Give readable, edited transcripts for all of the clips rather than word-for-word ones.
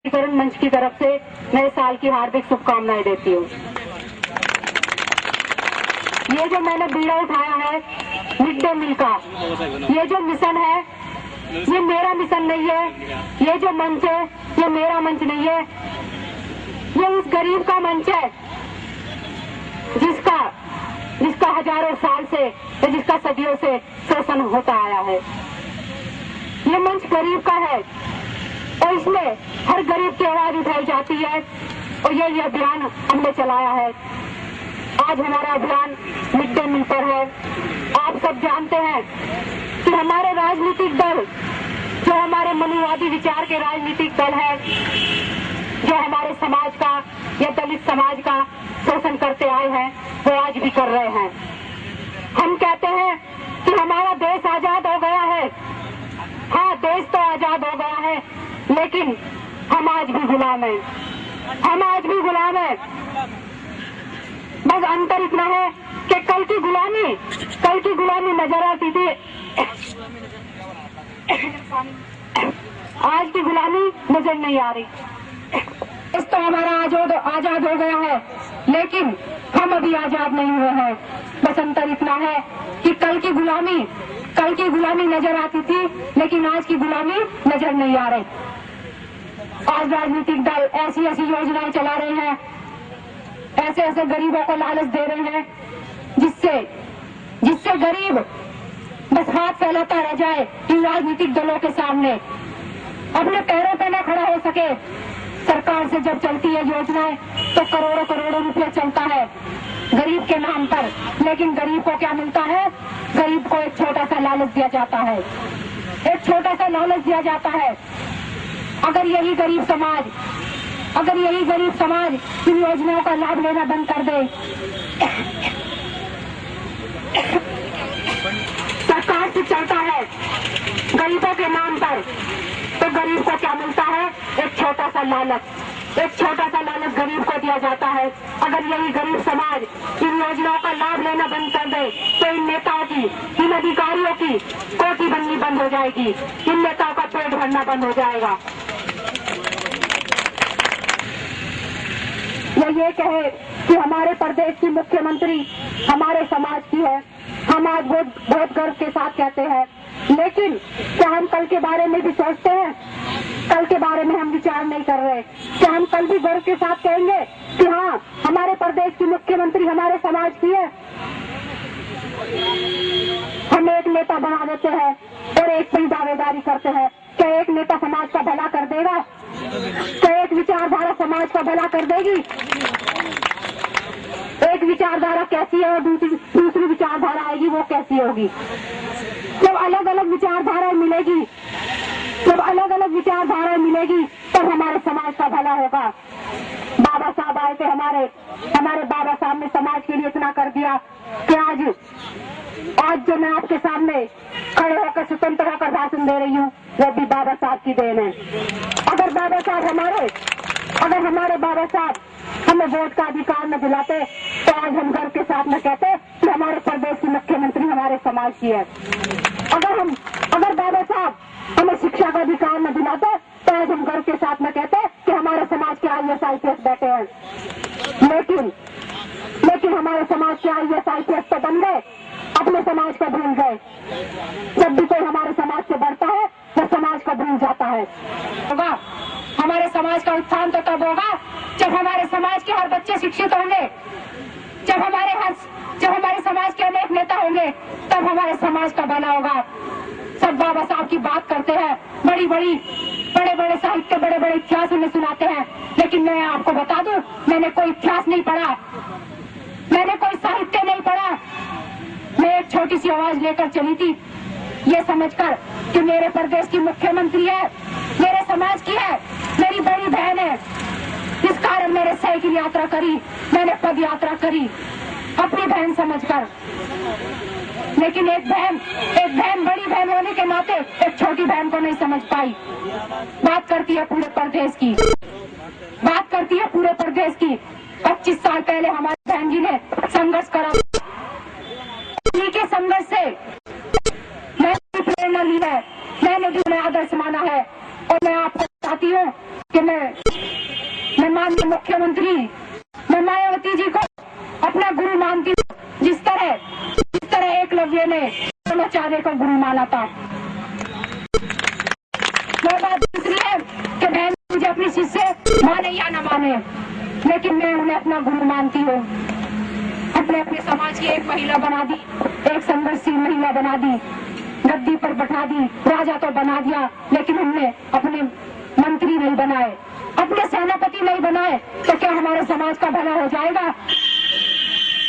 करण मंच की तरफ से नए साल की हार्दिक शुभकामनाएं देती हूँ। ये जो मैंने बीड़ा उठाया है मिड डे मील का, ये जो मिशन है ये मेरा मिशन नहीं है। ये जो मंच है ये मेरा मंच नहीं है, ये उस गरीब का मंच है जिसका हजारों साल से, जिसका सदियों से शोषण होता आया है। ये मंच गरीब का है और इसमें हर गरीब की आवाज उठाई जाती है और ये अभियान हमने चलाया है। आज हमारा अभियान मिड डे मील पर है। आप सब जानते हैं कि हमारे राजनीतिक दल, जो हमारे मनुवादी विचार के राजनीतिक दल है, जो हमारे समाज का या दलित समाज का शोषण करते आए हैं, वो आज भी कर रहे हैं। हम कहते हैं कि हमारा देश आजाद हो गया है। हाँ, देश तो आजाद हो गया है, लेकिन हम आज भी गुलाम हैं। हम आज भी गुलाम हैं। बस अंतर इतना है कि कल की गुलामी नजर आती थी, आज की गुलामी नजर नहीं आ रही। इस तो हमारा आजाद हो गया है, लेकिन हम अभी आजाद नहीं हुए हैं। बस अंतर इतना है कि कल की गुलामी नजर आती थी, लेकिन आज की गुलामी नजर नहीं आ रही। आज राजनीतिक दल ऐसी योजनाएं चला रहे हैं, ऐसे गरीबों को लालच दे रहे हैं, जिससे गरीब बस हाथ फैलाता रह जाए इन राजनीतिक दलों के सामने, अपने पैरों पर न खड़ा हो सके। सरकार से जब चलती है योजनाएं तो करोड़ों रुपया चलता है गरीब के नाम पर, लेकिन गरीब को क्या मिलता है? गरीब को एक छोटा सा लालच दिया जाता है, अगर यही गरीब समाज इन योजनाओं का लाभ लेना बंद कर दे, सरकार से चलता है गरीबों के नाम पर, तो गरीब को क्या मिलता है? एक छोटा सा लालच गरीब को दिया जाता है। अगर यही गरीब समाज इन योजनाओं का लाभ लेना बंद कर दे, तो इन नेताओं की, इन अधिकारियों की कोठी बननी बंद हो जाएगी, इन नेताओं का पेट भरना बंद हो जाएगा। ये कहे कि हमारे प्रदेश की मुख्यमंत्री हमारे समाज की है, हम आज बहुत गर्व के साथ कहते हैं, लेकिन क्या हम कल के बारे में भी सोचते हैं? कल के बारे में हम विचार नहीं कर रहे। क्या हम कल भी गर्व के साथ कहेंगे कि हाँ, हमारे प्रदेश की मुख्यमंत्री हमारे समाज की है? हम एक नेता बना देते हैं और एक भी दावेदारी करते हैं। क्या एक नेता समाज का भला कर देगा? क्या एक विचारधारा समाज का भला कर देगी? एक विचारधारा कैसी है और दूसरी विचारधारा आएगी, वो कैसी होगी? जब अलग अलग विचारधाराएं मिलेगी तब हमारे समाज का भला होगा। बाबा साहब आए थे, हमारे बाबा साहब ने समाज के लिए इतना कर दिया कि आज जो मैं आपके सामने खड़े होकर स्वतंत्र होकर भाषण दे रही हूँ, वो भी बाबा साहब की देन है। अगर हमारे बाबा साहब हमें वोट का अधिकार न दिलाते, तो आज हम गर्व के साथ न कहते कि हमारे प्रदेश की मुख्यमंत्री हमारे समाज की है। अगर बाबा साहब हमें शिक्षा का अधिकार न दिलाते, तो आज हम गर्व के साथ न कहते कि हमारे समाज के IAS IPS बैठे हैं। लेकिन हमारे समाज के IAS IPS तो बन गए, अपने समाज को भूल गए। जब भी कोई हमारे समाज से बढ़ता है, वो समाज को भूल जाता है। होगा हमारे समाज का उत्थान तो तब होगा जब हमारे समाज के हर बच्चे शिक्षित होंगे, जब हमारे समाज के अनेक नेता होंगे, तब हमारे समाज का भला होगा। सब बाबा साहब की बात करते हैं, बड़े साहित्य, बड़े इतिहास हमें सुनाते हैं, लेकिन मैं आपको बता दूं, मैंने कोई इतिहास नहीं पढ़ा, मैंने कोई साहित्य नहीं पढ़ा। मैं एक छोटी सी आवाज लेकर चली थी, ये समझकर कि मेरे प्रदेश की मुख्यमंत्री है, मेरे समाज की है, मेरी बड़ी बहन है। इस कारण मैंने साइकिल यात्रा करी, मैंने पद यात्रा करी अपनी बहन समझकर। लेकिन एक बहन बड़ी बहन होने के नाते एक छोटी बहन को नहीं समझ पाई। बात करती है पूरे प्रदेश की। 25 साल पहले हमारी बहन जी ने संघर्ष करा, उन्हीं के संघर्ष से मैंने प्रेरणा ली है, मैंने भी उन्हें आदर्श माना है। और मैं आपको चाहती हूँ कि मैं माननीय मुख्यमंत्री, मैं मायावती जी को अपना गुरु मानती हूँ, जिस तरह एकलव्य ने द्रोणाचार्य को गुरु माना था। वो बात दूसरी है कि बहन मुझे अपनी शिष्य माने या न माने, लेकिन मैं उन्हें अपना गुरु मानती हूँ। अपने समाज की एक महिला बना दी, एक संघर्षशील महिला बना दी, गद्दी पर बैठा दी, राजा तो बना दिया, लेकिन हमने अपने मंत्री नहीं बनाए, अपने सेनापति नहीं बनाए, तो क्या हमारे समाज का भला हो जाएगा?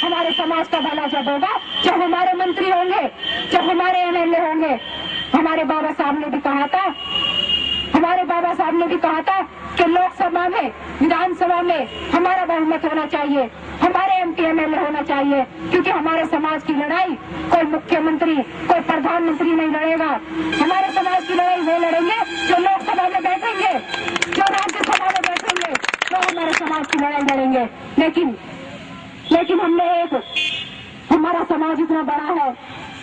हमारे समाज का भला जब होगा जब हमारे मंत्री होंगे, जब हमारे एमएलए होंगे। हमारे बाबा साहब ने भी कहा था कि लोकसभा में, विधानसभा में हमारा बहुमत होना चाहिए, हमारे एमपी एमएलए होना चाहिए, क्योंकि हमारे समाज की लड़ाई कोई मुख्यमंत्री, कोई प्रधानमंत्री नहीं लड़ेगा। हमारे समाज की लड़ाई वो लड़ेंगे जो लोकसभा में बैठेंगे, जो राज्यसभा में बैठेंगे, वो हमारे समाज की लड़ाई लड़ेंगे। लेकिन हमारा समाज इतना बड़ा है,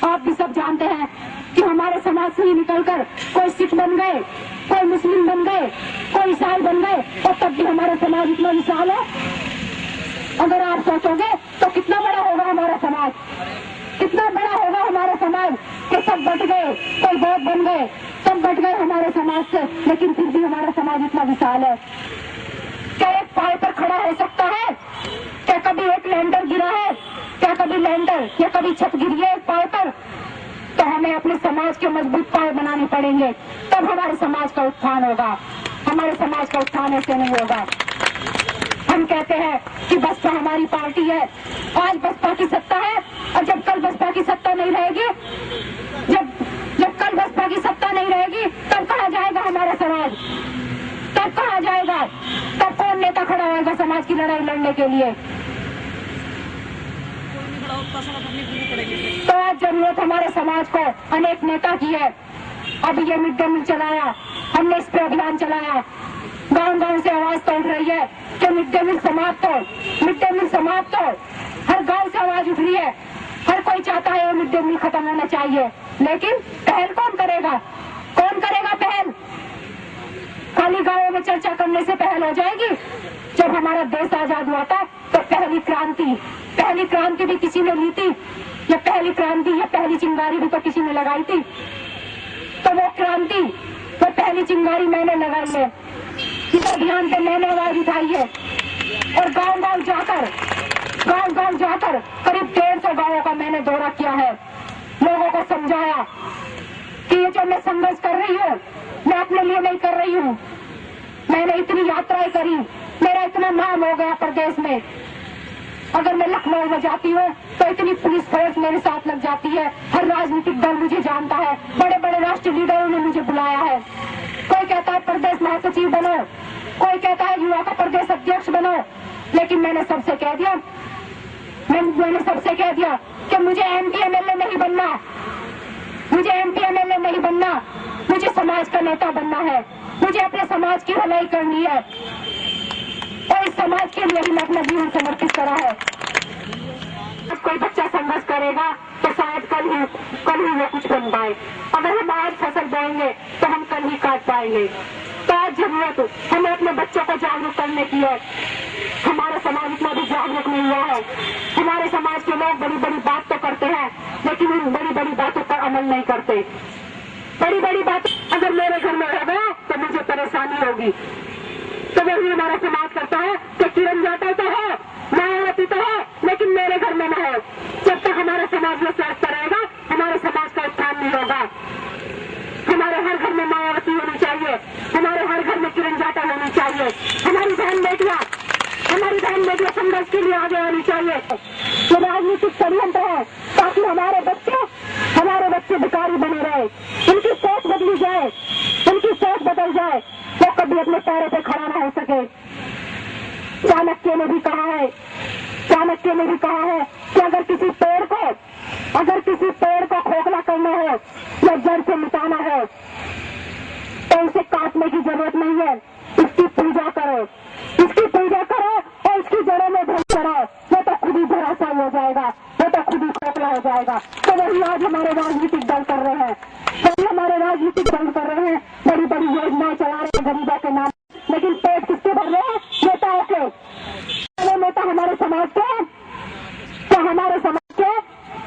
आप भी सब जानते हैं कि हमारे समाज से ही निकलकर कोई सिख बन गए, कोई मुस्लिम बन गए, कोई ईसाई बन गए, और तब भी हमारा समाज इतना विशाल है। अगर आप सोचोगे तो कितना बड़ा होगा हमारा समाज, कितना बड़ा होगा हमारा समाज कि सब बट गए, कोई बौद्ध बन गए, सब बट गए हमारे समाज से, लेकिन फिर भी हमारा समाज इतना विशाल है। क्या एक पाए पर खड़ा हो सकता है? क्या कभी एक लैंडर गिरा है? क्या कभी लैंडर या कभी छत गिरी है एक पाए पर? तो हमें अपने समाज के मजबूत पाए बनाने पड़ेंगे, तब हमारे समाज का उत्थान होगा। हमारे समाज का उत्थान ऐसे नहीं होगा। हम कहते हैं कि बसपा हमारी पार्टी है, आज बसपा की सत्ता है, और जब कल बसपा की सत्ता नहीं रहेगी, जब कल बसपा की सत्ता नहीं रहेगी, तब कहाँ जाएगा हमारा समाज? तब कहाँ जाएगा? तब कौन नेता खड़ा होगा समाज की लड़ाई लड़ने के लिए? तो आज जरूरत हमारे समाज को अनेक नेता की है। अभी ये मिड डे मील चलाया, हमने इस पे अभियान चलाया, गांव-गांव से आवाज तो उठ रही है कि मिड डे मील समाप्त हो, मिड डे मील समाप्त हो। हर गांव से आवाज उठ रही है, हर कोई चाहता है ये मिड डे मील खत्म होना चाहिए, लेकिन पहल कौन करेगा? कौन करेगा पहल? खाली गाँवों में चर्चा करने से पहल हो जाएगी? जब हमारा देश आजाद हुआ था तो पहली क्रांति भी किसी ने ली थी, या पहली चिंगारी भी तो किसी ने लगाई थी। तो वो क्रांति, वो पहली चिंगारी मैंने लगाई है, इस अभियान पे मैंने आवाज उठाई है, और गांव-गांव जाकर करीब 150 गांवों का मैंने दौरा किया है, लोगों को समझाया कि ये जो मैं संघर्ष कर रही हूँ, मैं अपने लिए नहीं कर रही हूँ। मैंने इतनी यात्राएं करी, मेरा इतना नाम हो गया प्रदेश में। अगर मैं लखनऊ में जाती हूँ तो इतनी पुलिस फोर्स मेरे साथ लग जाती है, हर राजनीतिक दल मुझे जानता है, बड़े बड़े राष्ट्रीय लीडरों ने मुझे बुलाया है। कोई कहता है प्रदेश महासचिव बनो, कोई कहता है युवा का प्रदेश अध्यक्ष बनो, लेकिन मैंने सबसे कह दिया कि मुझे एमपी एमएलए नहीं बनना, मुझे समाज का नेता बनना है, मुझे अपने समाज की भलाई करनी है, और इस समाज के लिए ही मैं अपना जीवन समर्पित करा है। अब कोई बच्चा संघर्ष करेगा तो शायद कल ही वो कुछ बन पाए। अगर हम आज फसल बोएंगे तो हम कल ही काट पाएंगे। तो आज जरूरत हमें अपने बच्चों को जागरूक करने की है। हमारा समाज इतना भी जागरूक नहीं हुआ है। हमारे समाज के लोग बड़ी बड़ी बात तो करते हैं, लेकिन उन बड़ी बड़ी बातों पर अमल नहीं करते। बड़ी बात अगर मेरे घर में हो गया तो मुझे परेशानी होगी, तो वही हमारा समाज करता है कि किरण जाता तो है, मायावती तो है, लेकिन मेरे घर में न है। जब तक हमारा समाज में स्वस्थ रहेगा, हमारे समाज का उत्थान नहीं होगा। हमारे हर घर में मायावती होनी चाहिए, हमारे हर घर में किरण जाता होनी चाहिए, हमारी बहन बेटियां संघर्ष के लिए आगे आनी चाहिए। ये राजनीतिक षड्यंत्र है ताकि हमारे बच्चे भिखारी बने रहे, उनकी सोच बदल जाए, वो कभी अपने पैरों पे खड़ा न हो सके। चाणक्य ने भी कहा है कि अगर किसी पेड़ को खोखला करना हो या जड़ से मिटाना हो तो उसे काटने की जरूरत नहीं है, इसकी पूजा करो और इसकी जड़ों में भर करो, वो तो खुद ही धराशायी हो जाएगा, वो तो खुद ही खोखला हो जाएगा। तो वही आज हमारे राजनीतिक दल कर रहे हैं, बड़ी बड़ी योजनाएं चला रहे हैं, गरीबों के नाम, लेकिन पेट किसके भर रहे हैं? नेताओं के। नेता हमारे समाज के, तो हमारे समाज के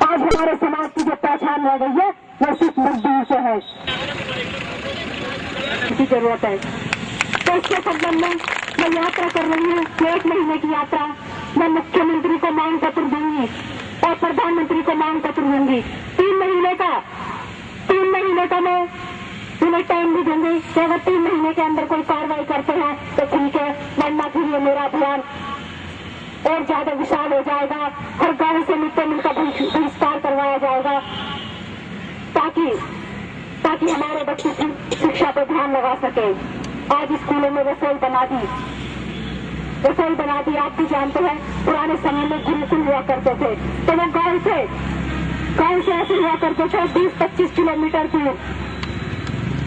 आज हमारे समाज की जो पहचान रह गई है वो सिर्फ मजदूर से है, की जरूरत है। तो इसके संबंध में मैं यात्रा कर रही हूँ, 1 महीने की यात्रा। मैं मुख्यमंत्री को मांग पत्र दूंगी और प्रधानमंत्री को मांग पत्र दूंगी। 3 महीने का मैं उन्हें टाइम भी दूंगी कि अगर 3 महीने के अंदर कोई कार्रवाई करते हैं तो ठीक है, वरना फिर ये मेरा अभियान और ज्यादा विशाल हो जाएगा। हर गांव से मिड डे मील का बहिष्कार करवाया जाएगा ताकि हमारे बच्चे शिक्षा पर ध्यान लगा सके। आज स्कूलों में रसोई बना दी। आप भी जानते हैं पुराने समय में गुरुकुल हुआ करते थे, तो वो गांव से ऐसे हुआ करते थे 20-25 किलोमीटर दूर,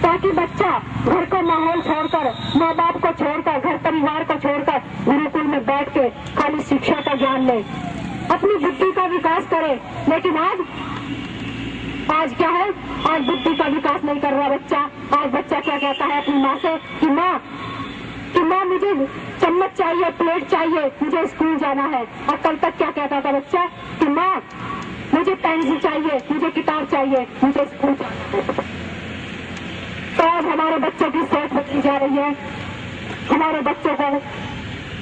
ताकि बच्चा घर का माहौल छोड़कर, माँ बाप को छोड़कर, घर परिवार को छोड़कर गुरुकुल में बैठ के खाली शिक्षा का ज्ञान ले, अपनी बुद्धि का विकास करे। लेकिन आज क्या है? आज बुद्धि का विकास नहीं कर रहा बच्चा। आज बच्चा क्या कहता है अपनी माँ से कि माँ मुझे चम्मच चाहिए, प्लेट चाहिए, मुझे स्कूल जाना है। और कल तक क्या कहता था बच्चा कि माँ मुझे पेंसिल चाहिए, मुझे किताब चाहिए, मुझे स्कूल जाना है। तो आज हमारे बच्चों की सोच बदली जा रही है। हमारे बच्चों को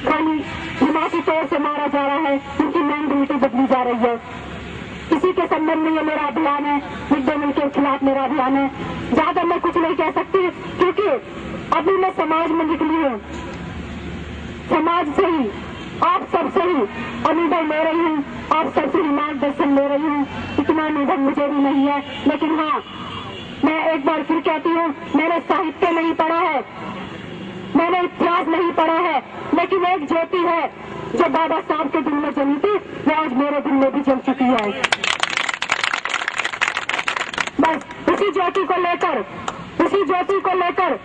खाली दिमागी तौर से मारा जा रहा है, उनकी मेंटालिटी बदली जा रही है। इसी के संबंध में ये मेरा अभियान है, मिड डे मील के खिलाफ मेरा अभियान है। ज्यादा मैं कुछ नहीं कह सकती क्योंकि अभी मैं समाज में निकली हूँ, समाज से ही, आप सबसे ही अनुभव ले रही हूँ, आप सबसे ही मार्गदर्शन ले रही हूँ। इतना अनुभव मुझे भी नहीं है, लेकिन हाँ, मैं एक बार फिर कहती हूँ, मैंने साहित्य नहीं पढ़ा है, मैंने इतिहास नहीं पढ़ा है, लेकिन एक ज्योति है जो बाबा साहब के दिल में जली थी, वो आज मेरे दिल में भी जल चुकी है। बस उसी ज्योति को लेकर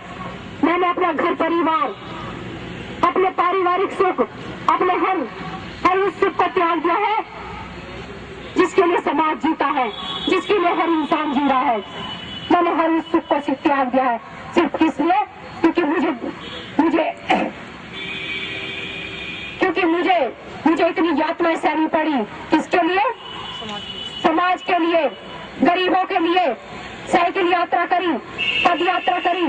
मैंने अपना घर परिवार, अपने पारिवारिक सुख, अपने हर उस सुख को त्याग दिया है जिसके लिए समाज जीता है, जिसके लिए हर इंसान जी रहा है। मैंने हर उस सुख को सिर्फ त्याग दिया है, सिर्फ किस लिए? क्योंकि मुझे इतनी यातनाएं सहनी पड़ी। किसके लिए? समाज के लिए, गरीबों के लिए। साइकिल यात्रा करी, पद यात्रा करी,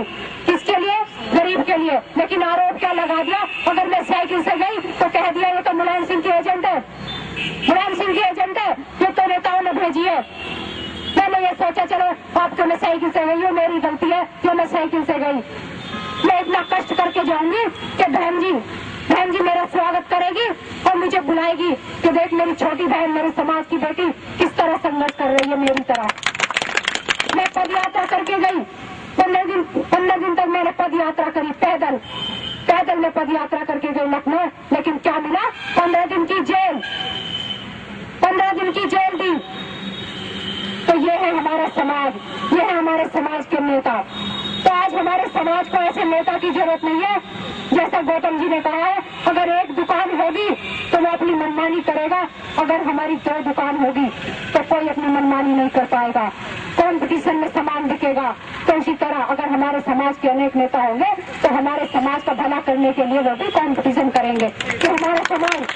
किसके लिए? गरीब के लिए। लेकिन आरोप क्या लगा दिया? अगर मैं साइकिल से गई तो कह दिया ये तो मुलायम सिंह की एजेंट है, ये तो नेताओं ने भेजी है। मैंने ये सोचा चलो आप तो मैं साइकिल से गई हूँ, मेरी गलती है जो मैं साइकिल से गई। मैं इतना कष्ट करके जाऊंगी कि बहन जी मेरा स्वागत करेगी और मुझे बुलाएगी कि देख मेरी छोटी बहन, मेरे समाज की बेटी किस तरह संघर्ष कर रही है मेरी तरह। मैं पद यात्रा करके गई, 15 दिन तक मैंने पद यात्रा करी, पैदल में पद यात्रा करके गई लखनऊ। लेकिन क्या मिला? 15 दिन की जेल दी। तो ये है हमारा समाज, ये है हमारे समाज के नेता। तो आज हमारे समाज को ऐसे नेता की जरूरत नहीं है। जैसा गौतम जी ने कहा है, अगर एक दुकान होगी तो वो अपनी मनमानी करेगा, अगर हमारी 2 दुकान होगी तो कोई अपनी मनमानी नहीं कर पाएगा, कंपटीशन में सामान बिकेगा। तो इसी तरह अगर हमारे समाज के अनेक नेता होंगे तो हमारे समाज का भला करने के लिए वो भी कंपटीशन करेंगे कि हमारा समाज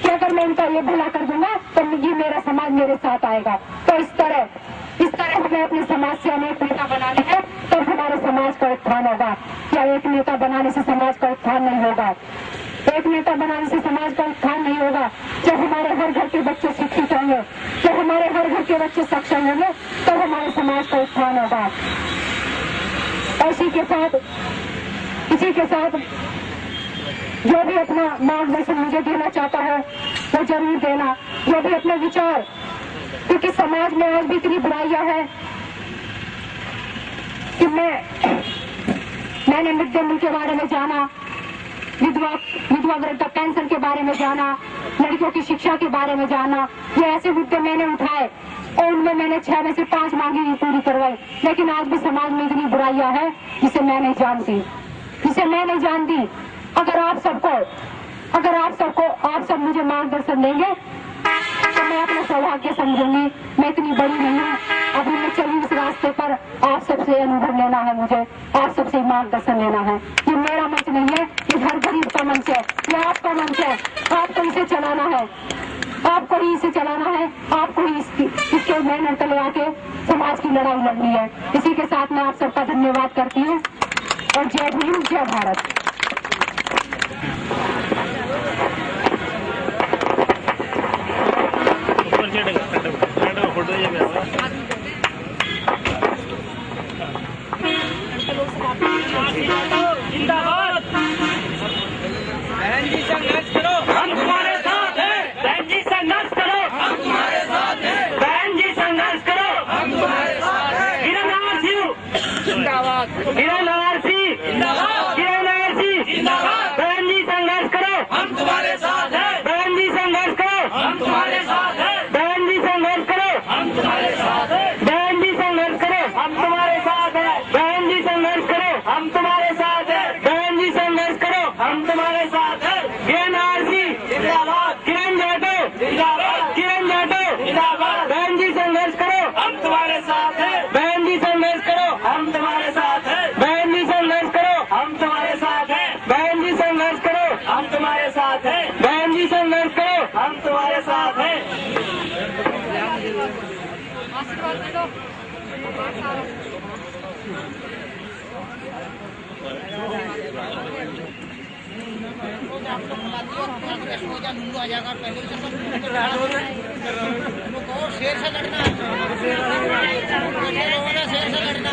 कि अगर मैं इनका ये भला कर दूंगा तो ये मेरा समाज मेरे साथ आएगा। तो इस तरह हमें अपने समाज से अनेक नेता बनाने हैं तो हमारे समाज का उत्थान होगा। या एक नेता बनाने से समाज का उत्थान नहीं होगा, एक नेता बनाने से समाज का उत्थान नहीं होगा। जब हमारे हर घर के बच्चे शिक्षित होंगे, जब हमारे हर घर के बच्चे सक्षम होंगे तब हमारे समाज का उत्थान होगा। इसी के साथ जो भी अपना मार्गदर्शन मुझे देना चाहता है वो जरूर देना, जो भी अपने विचार, क्योंकि समाज में आज भी इतनी बुराइयां हैं कि मैंने मिड डे मील के बारे में जाना, विधवा वृद्धा पेंशन के बारे में जाना, लड़कियों की शिक्षा के बारे में जाना। ये ऐसे मुद्दे मैंने उठाए और उनमें मैंने 6 में से 5 मांगी पूरी करवाई। लेकिन आज भी समाज में इतनी बुराइयां हैं जिसे मैं नहीं जानती। अगर आप सब मुझे मार्गदर्शन देंगे तो मैं अपना सौभाग्य समझूंगी। मैं इतनी बड़ी नहीं हूँ, अभी मैं चली इस रास्ते पर आप सबसे अनुभव लेना है, मुझे आप सबसे मार्गदर्शन लेना है। ये मेरा मंच नहीं है, ये हर गरीब का मंच है, ये आपका मंच है। आपको इसे चलाना है, आपको ही इसे चलाना है, आपको ही इसके मेहनत लगा के समाज की लड़ाई लड़नी है। इसी के साथ मैं आप सबका धन्यवाद करती हूँ और जय भीम जय भारत। जिंदाबाद। बहन जी संघर्ष करो, हम तुम्हारे साथ हैं। बहन जी संघर्ष करो, हम तुम्हारे साथ हैं। बहन जी संघर्ष करो, हम तुम्हारे साथ हैं। किरण आरसी जिंदाबाद, किरण आरसी जिंदाबाद, किरण आरसी जिंदाबाद। बहन जी संघर्ष करो, हम तुम्हारे साथ हैं। बहन जी संघर्ष करो, हम तुम्हारे साथ हैं। बहन जी संघर्ष करो, हम तुम्हारे साथ हैं। बहन जी संघर्ष करो, हम तुम्हारे साथ हैं। बहन जी संघर्ष करो, हम तुम्हारे साथ हैं। बहन जी संघर्ष करो, हम तुम्हारे साथ हैं। किरण आरसी जिंदाबाद, किरण जाटव जिंदाबाद, किरण जाटव जिंदाबाद। बहन जी संघर्ष करो, हम तुम्हारे साथ हैं। बहन जी संघर्ष करो, हम तुम्हारे साथ हैं। बहन जी संघर्ष करो, हम तुम्हारे साथ हैं। बहन जी संघर्ष करो, हम तुम्हारे साथ हैं। बहन जी संघर्ष करो, हम तुम्हारे साथ हैं। शेर से लड़ना, शेर से लड़ना,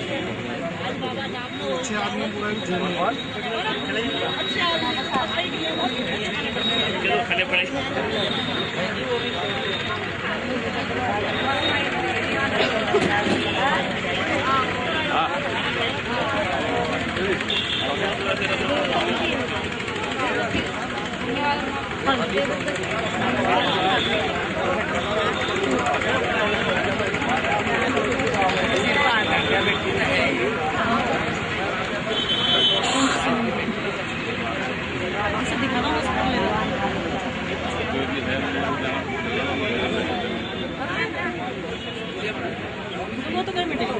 आ जाएगा पहले खाने पड़ेंगे। वो तो नहीं मिटेगा।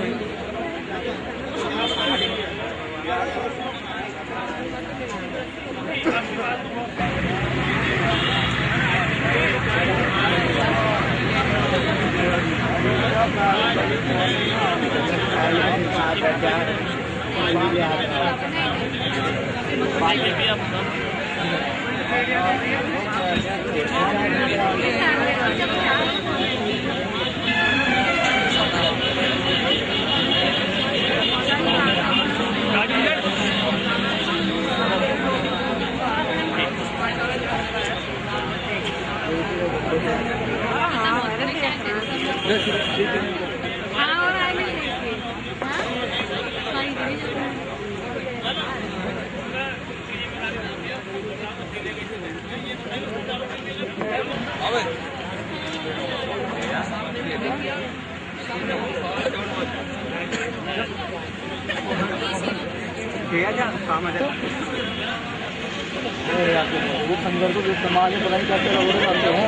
वो संघर्ष को समाज में पता नहीं कैसे लोग करते हैं।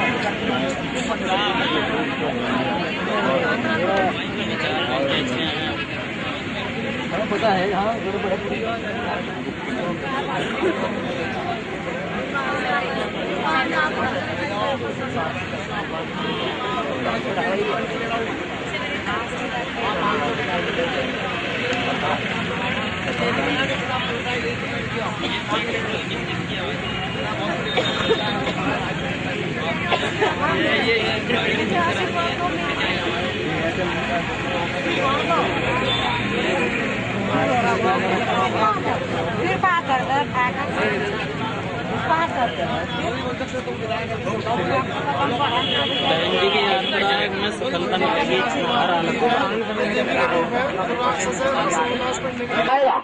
हमें पता है यहाँ फिर जी की यात्रा में सफलता मिलेगी हर हालत आएगा।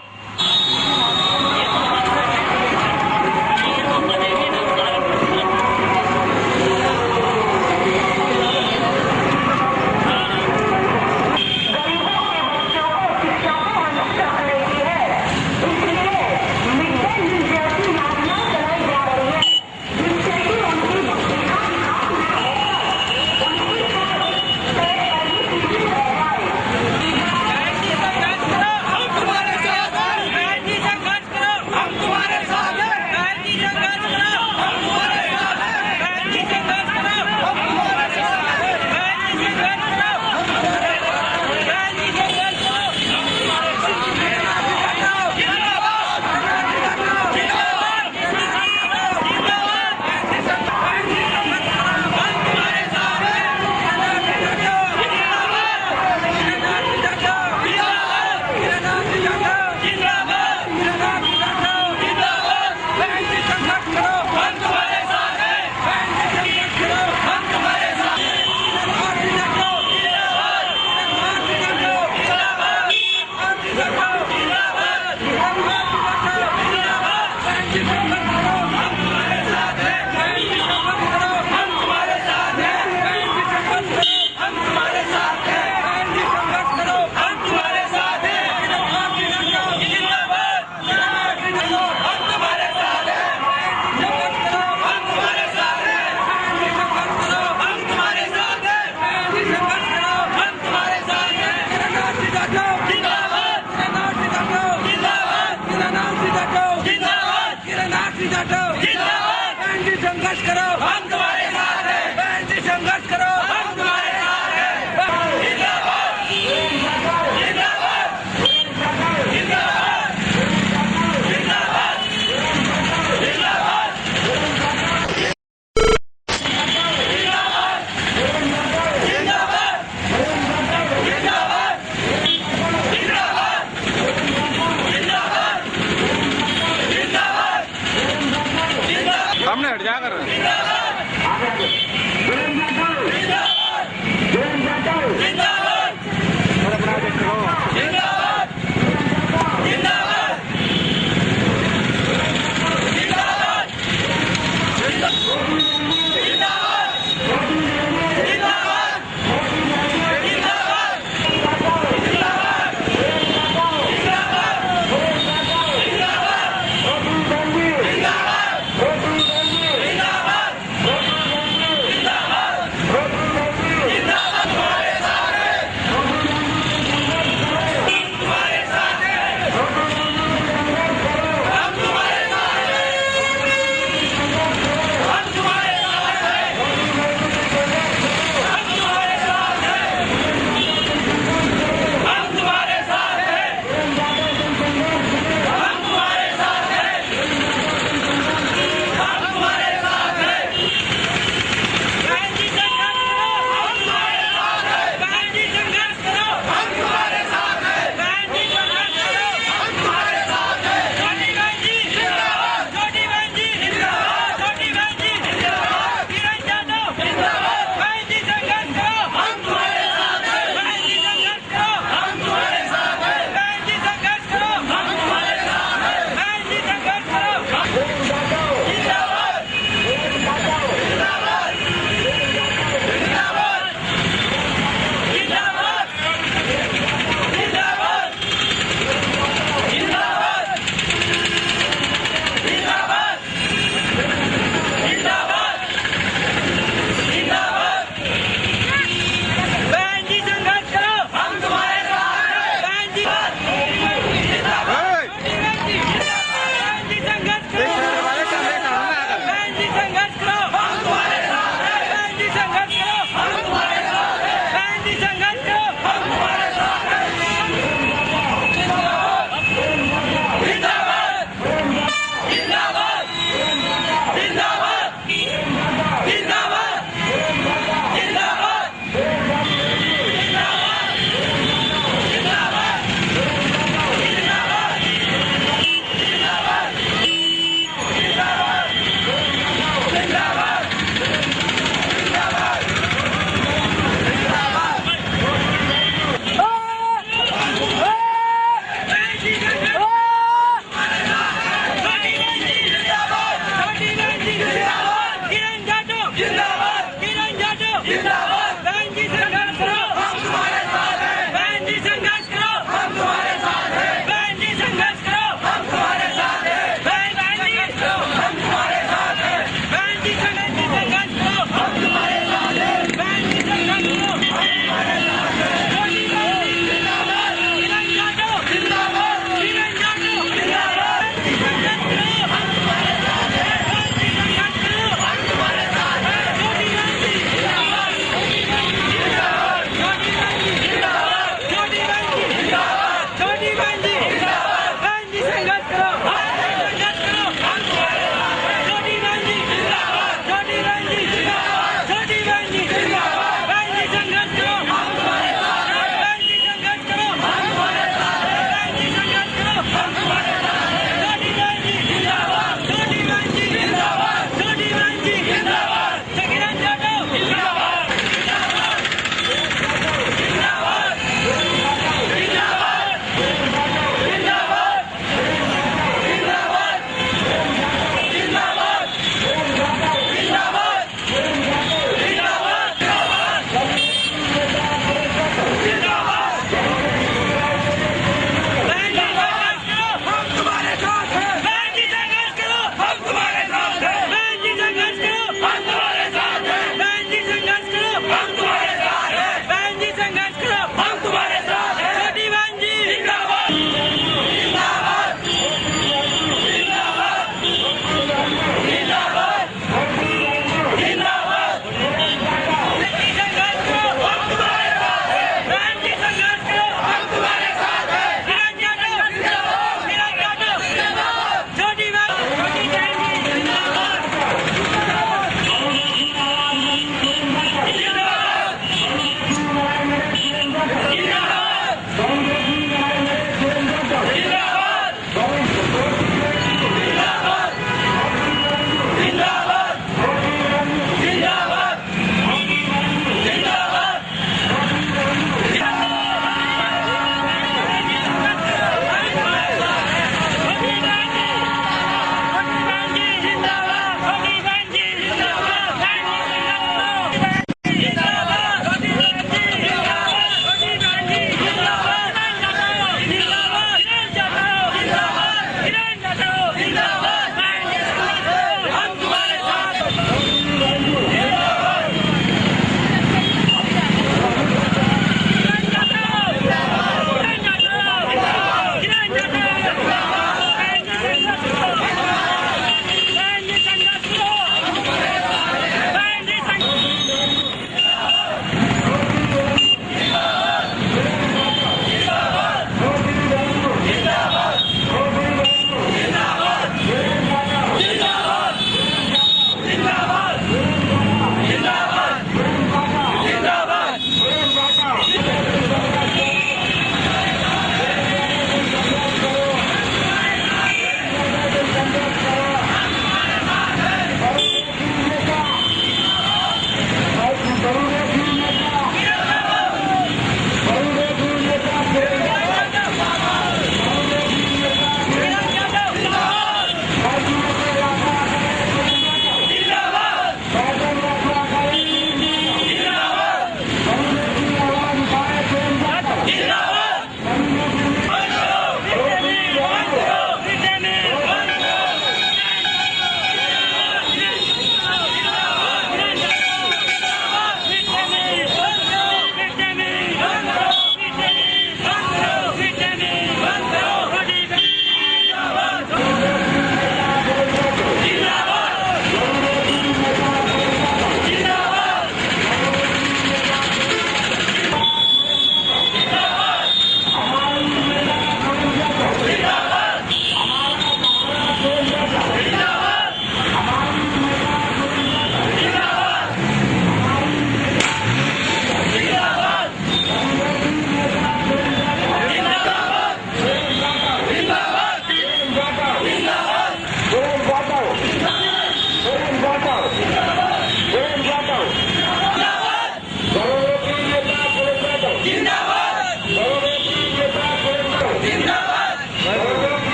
संघर्ष करो।